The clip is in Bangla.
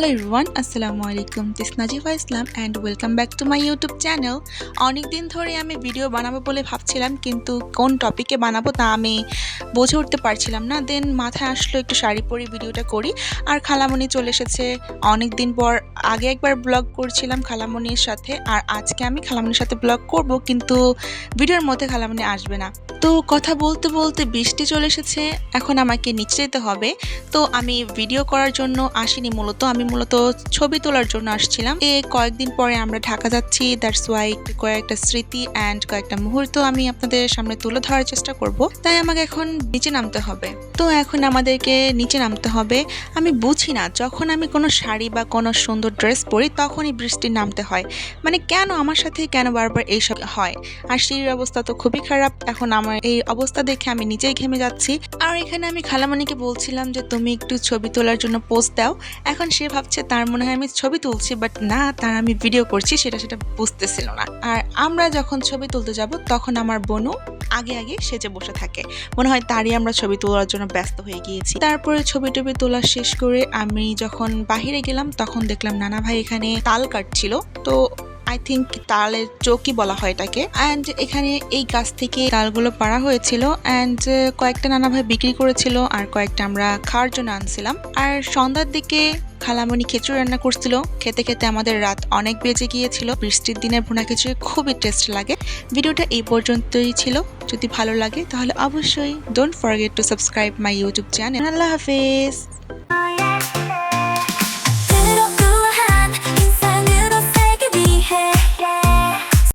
Hello everyone, আসসালামু আলাইকুম। This Nazifa Islam and welcome back to my YouTube channel. অনেক দিন ধরে আমি ভিডিও বানাবো বলে ভাবছিলাম, কিন্তু কোন টপিকে বানাবো তা আমি বুঝে উঠতে পারছিলাম না। দেন মাথায় আসলো একটু শাড়ি পরে ভিডিওটা করি। আর খালামণি চলে এসেছে অনেক দিন পর। আগে একবার ব্লগ করছিলাম খালামণির সাথে, আর আজকে আমি খালামণির সাথে ব্লগ করব, কিন্তু ভিডিওর মধ্যে খালামণি আসবে না। তো কথা বলতে বলতে বৃষ্টি চলে এসেছে, এখন আমাকে নিচে যেতে হবে। তো আমি ভিডিও করার জন্য আসিনি, আমি মূলত ছবি তোলার জন্য আসছিলাম। কয়েকদিন পরে আমরা ঢাকা যাচ্ছি, দ্যাটস ওয়াই কয়েকটা স্মৃতি অ্যান্ড কয়েকটা মুহূর্ত আমি আপনাদের সামনে তুলে ধরার চেষ্টা করব। তাই আমাকে এখন নিচে নামতে হবে। তো এখন আমাদেরকে নিচে নামতে হবে। আমি বুঝি না, যখন আমি কোনো শাড়ি বা কোনো সুন্দর ড্রেস পরি তখনই বৃষ্টি নামতে হয়, মানে কেন আমার সাথে কেন বারবার এইসব হয়। আর সিঁড়ির অবস্থা তো খুবই খারাপ। এখন আমার এই অবস্থা দেখে আমি নিজেই ঘেমে যাচ্ছি। আর এখানে আমি খালামণিকে বলছিলাম যে তুমি একটু ছবি তোলার জন্য পোজ দাও। এখন সে ভাবছে তার মনে হয় আমি ছবি তুলছি, বাট না, তার আমি ভিডিও করছি সেটা বুঝতেছিল না। আর আমরা যখন ছবি তুলতে যাব তখন আমার বোনও আগে আগে সেজে বসে থাকে, মনে হয় তারই আমরা ছবি তোলার জন্য ব্যস্ত হয়ে গিয়েছি। তারপরে ছবি টবি তোলা শেষ করে আমি যখন বাহিরে গেলাম তখন দেখলাম নানা ভাই এখানে তাল কাটছিল। তো আই থিঙ্ক তালের চৌকি বলা হয় এটাকে। অ্যান্ড এখানে এই গাছ থেকে তালগুলো পাড়া হয়েছিল, অ্যান্ড কয়েকটা নানা ভাই বিক্রি করেছিল আর কয়েকটা আমরা খাওয়ার জন্য আনছিলাম। আর সন্ধ্যার দিকে খালামণি খিচুড়ি রান্না করছিল। খেতে খেতে আমাদের রাত অনেক বেজে গিয়েছিল। বৃষ্টির দিনে ভুনা খিচুড়ি খুবই টেস্ট লাগে। ভিডিওটা এই পর্যন্তই ছিল। যদি ভালো লাগে তাহলে অবশ্যই don't forget to subscribe my YouTube channel. আল্লাহ হাফেজ।